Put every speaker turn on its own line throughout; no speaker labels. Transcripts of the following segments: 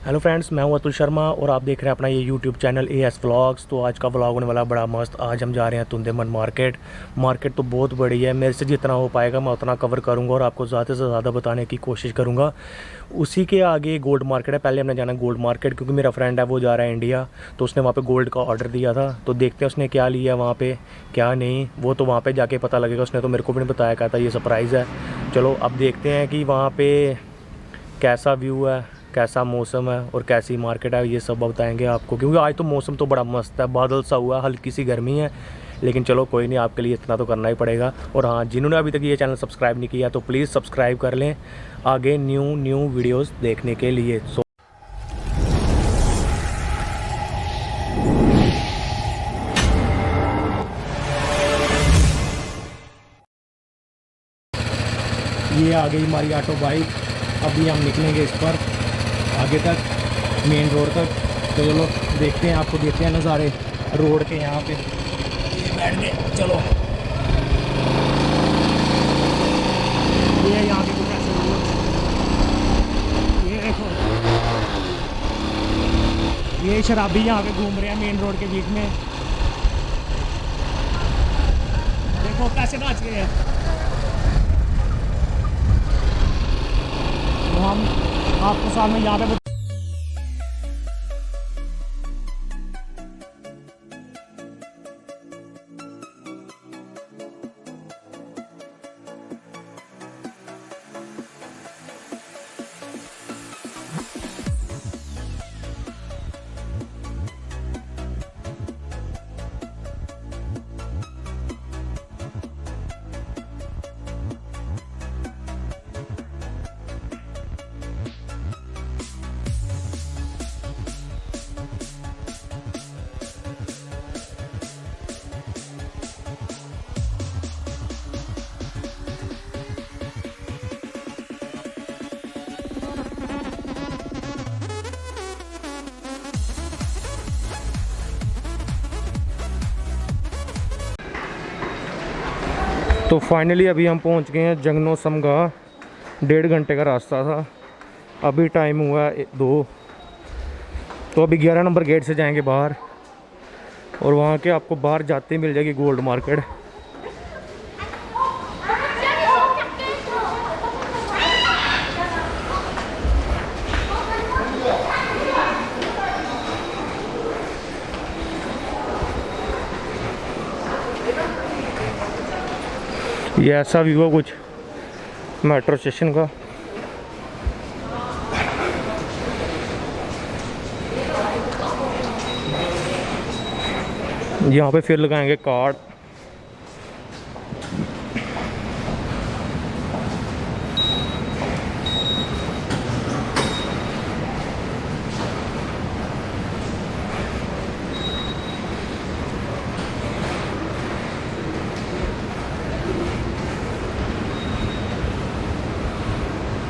Hello friends, मैं हूं अतुल शर्मा और आप देख रहे हैं अपना ये यूट्यूब चैनल एएस व्लॉग्स। तो आज का व्लॉग होने वाला बड़ा मस्त। आज हम जा रहे हैं तुंदेमन मार्केट तो बहुत बड़ी है। मेरे से जितना हो पाएगा मैं उतना कवर करूंगा और आपको ज़्यादा से ज़्यादा बताने की कोशिश करूंगा। उसी के आगे गोल्ड मार्केट है। पहले हमने जाना गोल्ड मार्केट क्योंकि मेरा फ्रेंड है वो जा रहा है इंडिया, तो उसने वहाँ पर गोल्ड का ऑर्डर दिया था। तो देखते हैं उसने क्या लिया वहाँ पर, क्या नहीं, वो तो वहाँ पर जाके पता लगेगा। उसने तो मेरे को भी नहीं बताया, कहता ये सरप्राइज़ है। चलो अब देखते हैं कि वहाँ पर कैसा व्यू है, कैसा मौसम है और कैसी मार्केट है, ये सब बताएंगे आपको। क्योंकि आज तो मौसम तो बड़ा मस्त है, बादल सा हुआ, हल्की सी गर्मी है, लेकिन चलो कोई नहीं, आपके लिए इतना तो करना ही पड़ेगा। और हाँ, जिन्होंने अभी तक ये चैनल सब्सक्राइब नहीं किया तो प्लीज़ सब्सक्राइब कर लें आगे न्यू वीडियोज़ देखने के लिए। ये आ गई हमारी ऑटो बाइक। अभी हम निकलेंगे इस पर आगे तक, मेन रोड तक। तो चलो देखते हैं, आपको देखते हैं नज़ारे रोड के। यहाँ पे ये बैठ गए, चलो ये यहाँ के कुछ ऐसे लोग, ये देखो ये शराबी यहाँ पे घूम रहे हैं मेन रोड के बीच में। देखो कैसे नाच रहे हैं। तो हम आपको सामने यहाँ पे तो फाइनली अभी हम पहुंच गए हैं जंगनो समगा। 1.5 घंटे का रास्ता था। अभी टाइम हुआ है 2। तो अभी 11 नंबर गेट से जाएंगे बाहर और वहाँ के आपको बाहर जाते ही मिल जाएगी गोल्ड मार्केट। ये ऐसा व्यू है कुछ मेट्रो स्टेशन का। यहाँ पे फिर लगाएंगे कार्ड।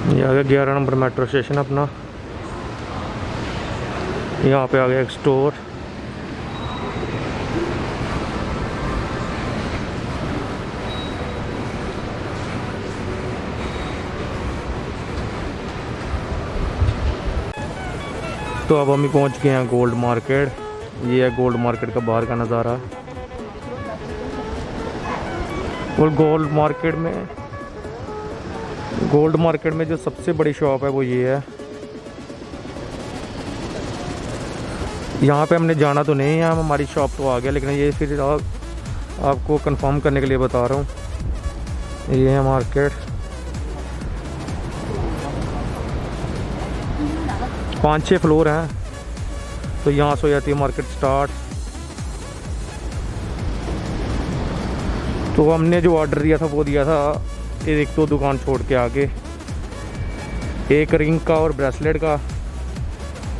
ये आ गया 11 नंबर मेट्रो स्टेशन अपना। यहाँ पे आ गया एक स्टोर। तो अब हम ही पहुँच गए हैं गोल्ड मार्केट। ये है गोल्ड मार्केट का बाहर का नज़ारा। और गोल्ड मार्केट में जो सबसे बड़ी शॉप है वो ये है। यहाँ पे हमने जाना तो नहीं है, हमारी शॉप तो आ गया, लेकिन ये फिर आपको कंफर्म करने के लिए बता रहा हूँ। ये है मार्केट। 5-6 फ्लोर हैं, तो यहाँ से हो जाती है मार्केट स्टार्ट। तो हमने जो ऑर्डर दिया था वो दिया था एक 2 दुकान छोड़ के आगे, एक रिंग का और ब्रेसलेट का।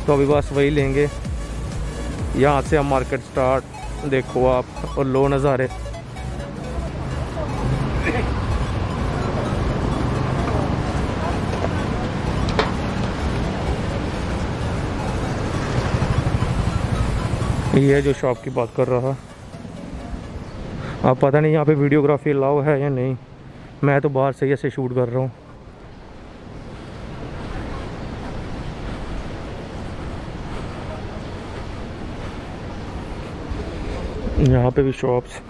तो अभी बस वही लेंगे। यहाँ से हम मार्केट स्टार्ट। देखो आप और लो नज़ारे। ये है जो शॉप की बात कर रहा। अब पता नहीं यहाँ पे वीडियोग्राफी अलाउ है या नहीं। मैं तो बाहर से ही ऐसे शूट कर रहा हूँ। यहाँ पे भी शॉप्स।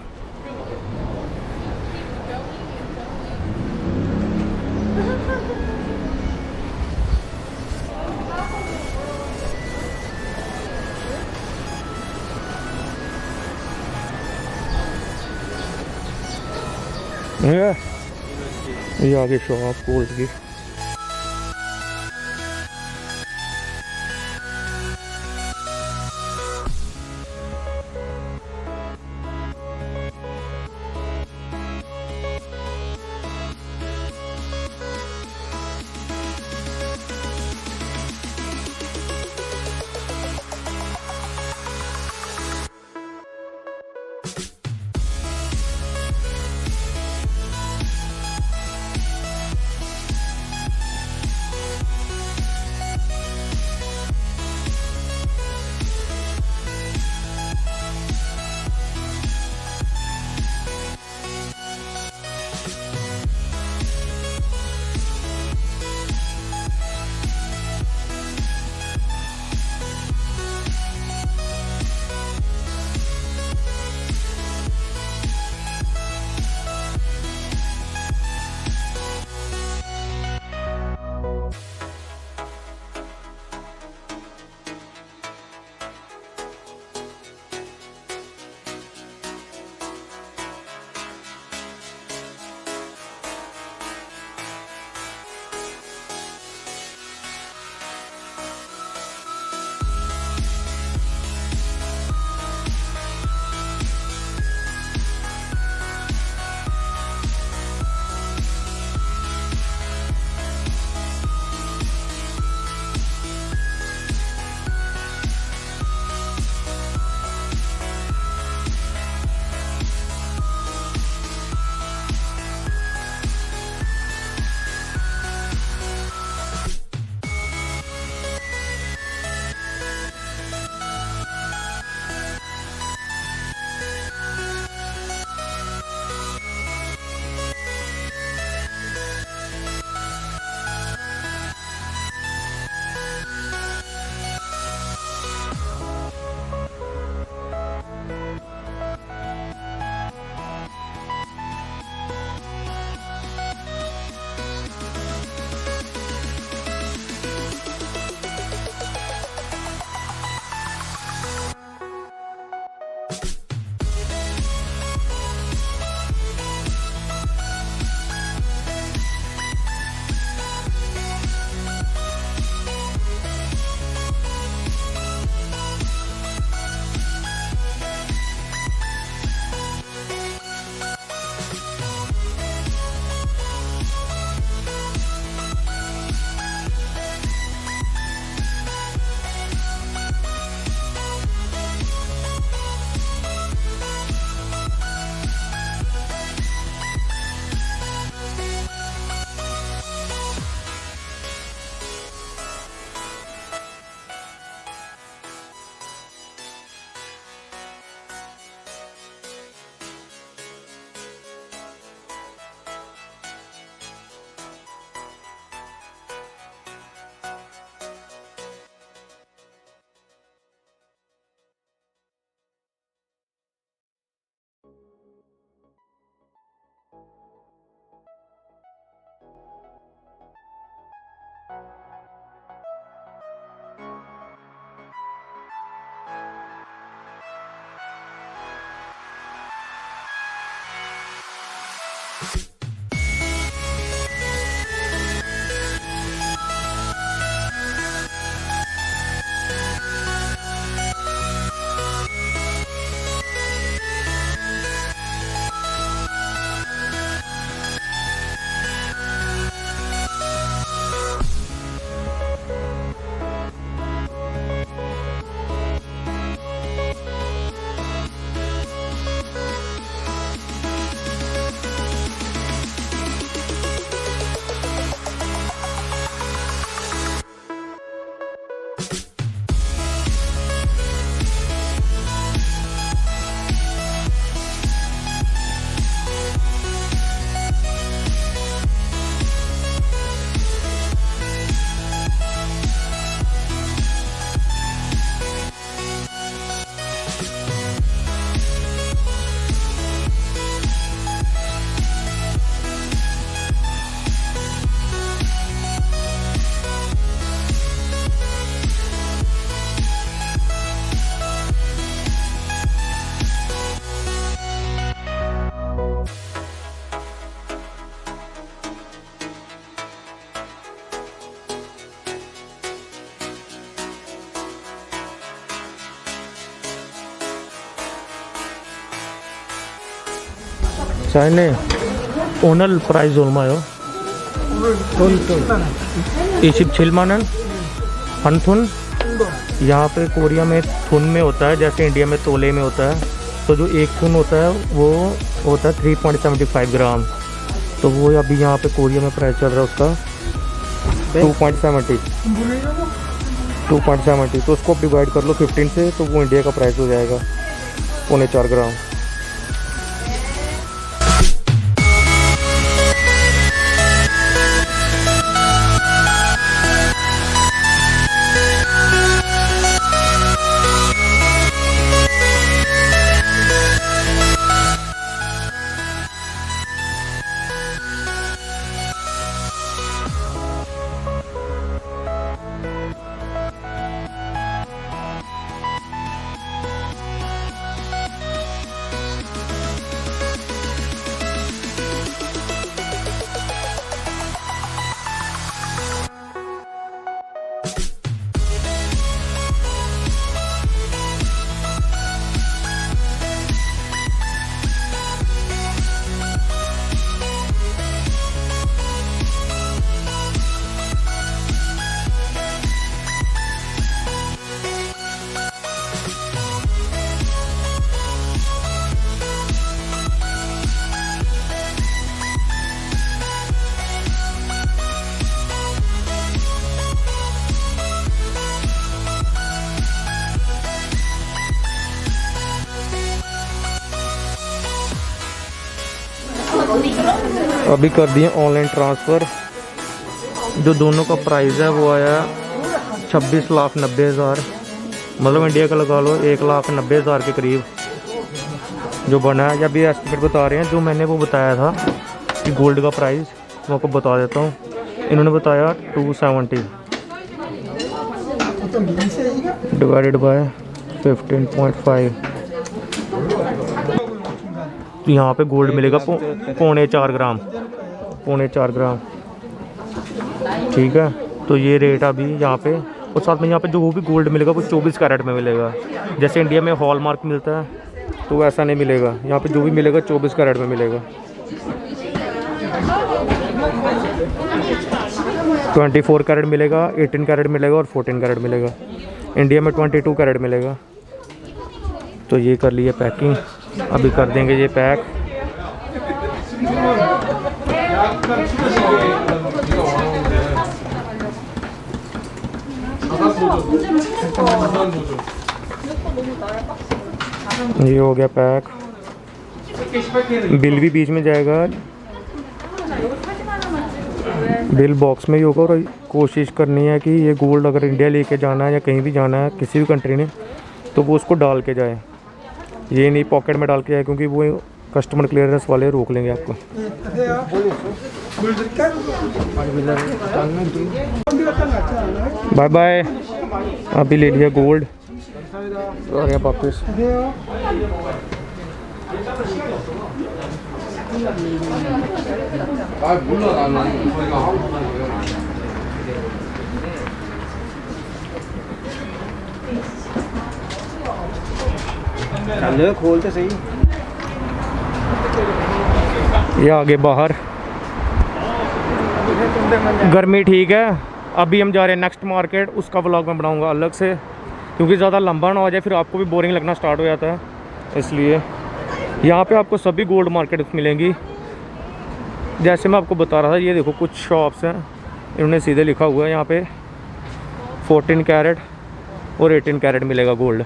ये आगे शॉप गोल्ड की। चाइने ओनल प्राइस ओलमायो इशिप छिलमानन हनथुन। यहाँ पे कोरिया में थुन में होता है, जैसे इंडिया में तोले में होता है। तो जो एक थुन होता है वो होता है 3.75 ग्राम। तो वो अभी यहाँ पे कोरिया में प्राइस चल रहा है उसका 2.70। तो उसको डिवाइड कर लो 15 से, तो वो इंडिया का प्राइस हो जाएगा 4.25 ग्राम। अभी कर दिए ऑनलाइन ट्रांसफ़र। जो दोनों का प्राइस है वो आया 26,90,000, मतलब इंडिया का लगा लो 1,90,000 के करीब जो बना है। या भी एस्टिमेट बता रहे हैं, जो मैंने वो बताया था कि गोल्ड का प्राइस मैं आपको बता देता हूँ। इन्होंने बताया 270 डिवाइडेड बाय 15.5। तो यहाँ पे गोल्ड मिलेगा 4.25 ग्राम, 4.25 ग्राम। ठीक है, तो ये रेट अभी यहाँ पे। और साथ में यहाँ पे जो वो भी गोल्ड मिलेगा वो 24 कैरेट में मिलेगा। जैसे इंडिया में हॉल मार्क मिलता है तो वैसा नहीं मिलेगा, यहाँ पे जो भी मिलेगा 24 कैरेट में मिलेगा। 24 कैरेट मिलेगा, 18 कैरेट मिलेगा और 14 कैरेट मिलेगा। इंडिया में 22 कैरेट मिलेगा। तो ये कर लिए पैकिंग, अभी कर देंगे ये पैक। ये हो गया पैक। बिल भी बीच में जाएगा, बिल बॉक्स में ही होगा। और कोशिश करनी है कि ये गोल्ड अगर इंडिया लेके जाना है या कहीं भी जाना है किसी भी कंट्री ने, तो वो उसको डाल के जाए, ये नहीं पॉकेट में डाल के जाए, क्योंकि वो कस्टमर क्लियरेंस वाले रोक लेंगे आपको। Bye bye. अभी ले लिया गोल्ड और यहाँ वापस। खोलते सही। ये आगे बाहर गर्मी ठीक है। अभी हम जा रहे हैं नेक्स्ट मार्केट, उसका व्लॉग मैं बनाऊंगा अलग से, क्योंकि ज़्यादा लंबा ना हो जाए, फिर आपको भी बोरिंग लगना स्टार्ट हो जाता है। इसलिए यहाँ पे आपको सभी गोल्ड मार्केट मिलेंगी। जैसे मैं आपको बता रहा था, ये देखो कुछ शॉप्स हैं, इन्होंने सीधे लिखा हुआ है यहाँ पे 14 कैरेट और 18 कैरेट मिलेगा गोल्ड।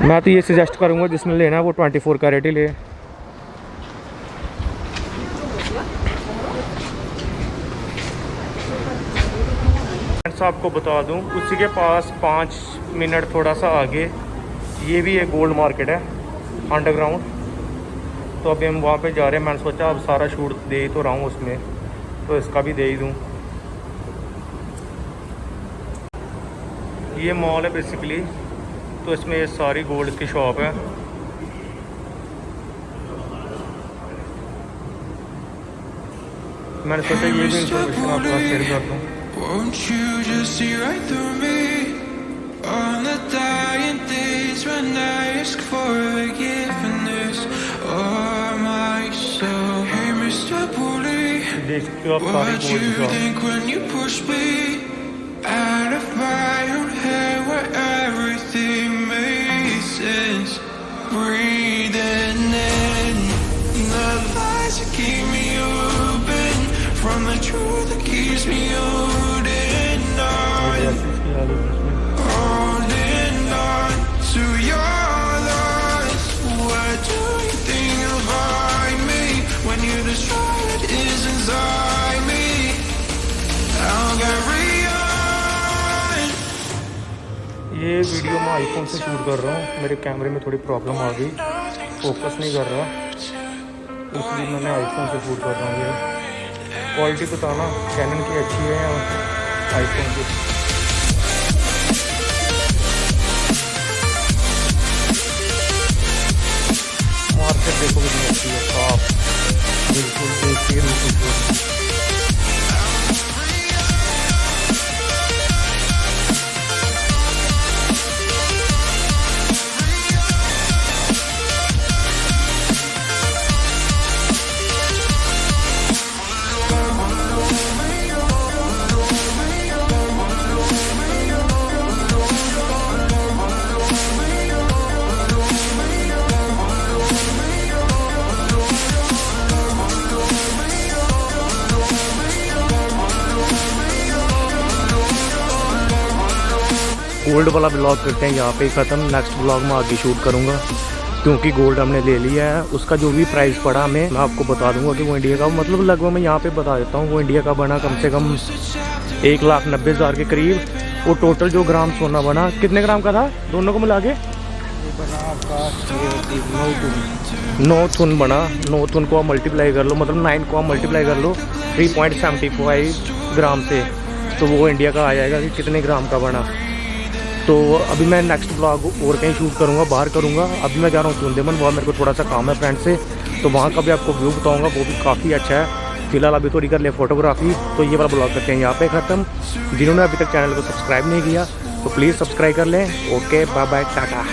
मैं तो ये सजेस्ट करूँगा जिसने लेना है वो 24 कैरेट ही ले। आपको बता दूं, उसी के पास 5 मिनट थोड़ा सा आगे ये भी एक गोल्ड मार्केट है अंडरग्राउंड। तो अभी हम वहाँ पे जा रहे हैं। मैंने सोचा अब सारा शूट दे ही तो रहा हूँ उसमें, तो इसका भी दे ही दूँ। ये मॉल है बेसिकली, तो इसमें ये सारी गोल्ड की शॉप है। मैंने सोचा ये भी इंफॉर्मेशन आपके साथ शेयर कर दूँ।
Won't you just see right through me on the dying days when I ask for forgiveness? Oh, pulley.
देख सकते हो आप सारी
What you
gold shop.
think when you push me out of my own head where everything makes sense? Breathing in the lies that keep me open from the truth that keeps me holding on, holding on to your loss. What do you think you'll find me when you destroy what is inside me? I'll carry on.
ये video मैं iPhone से shoot कर रहा हूँ, मेरे कैमरे में थोड़ी प्रॉब्लम आ गई, फोकस नहीं कर रहा, इसलिए मैंने आईफोन से शूट कर रहा हूँ। ये क्वालिटी बताना कैनन की अच्छी है या आईफोन की। मार्केट देखो कितनी अच्छी है, साफ बिल्कुल देखिए बिल्कुल। गोल्ड वाला ब्लॉग करते हैं यहाँ पे ख़त्म। नेक्स्ट ब्लॉग में आगे शूट करूँगा, क्योंकि गोल्ड हमने ले लिया है। उसका जो भी प्राइस पड़ा हमें, मैं आपको बता दूंगा कि वो इंडिया का, मतलब लगभग मैं यहाँ पे बता देता हूँ, वो इंडिया का बना कम से कम 1,90,000 के करीब। वो टोटल जो ग्राम सोना बना, कितने ग्राम का था दोनों को मिला के? 9 थुन बना। 9 थुन को आप मल्टीप्लाई कर लो, मतलब 9 को आप मल्टीप्लाई कर लो 3.75 ग्राम से, तो वो इंडिया का आ जाएगा कि कितने ग्राम का बना। तो अभी मैं नेक्स्ट ब्लॉग और कहीं शूट करूँगा, बाहर करूँगा। अभी मैं जा रहा हूँ तुंदेमन, वहाँ मेरे को थोड़ा सा काम है फ्रेंड से, तो वहाँ का भी आपको व्यू बताऊँगा, वो भी काफ़ी अच्छा है। फिलहाल अभी थोड़ी कर ले फोटोग्राफी। तो ये वाला ब्लॉग करते हैं यहाँ पे ख़त्म। जिन्होंने अभी तक चैनल को सब्सक्राइब नहीं किया तो प्लीज़ सब्सक्राइब कर लें। Okay, bye bye, Tata.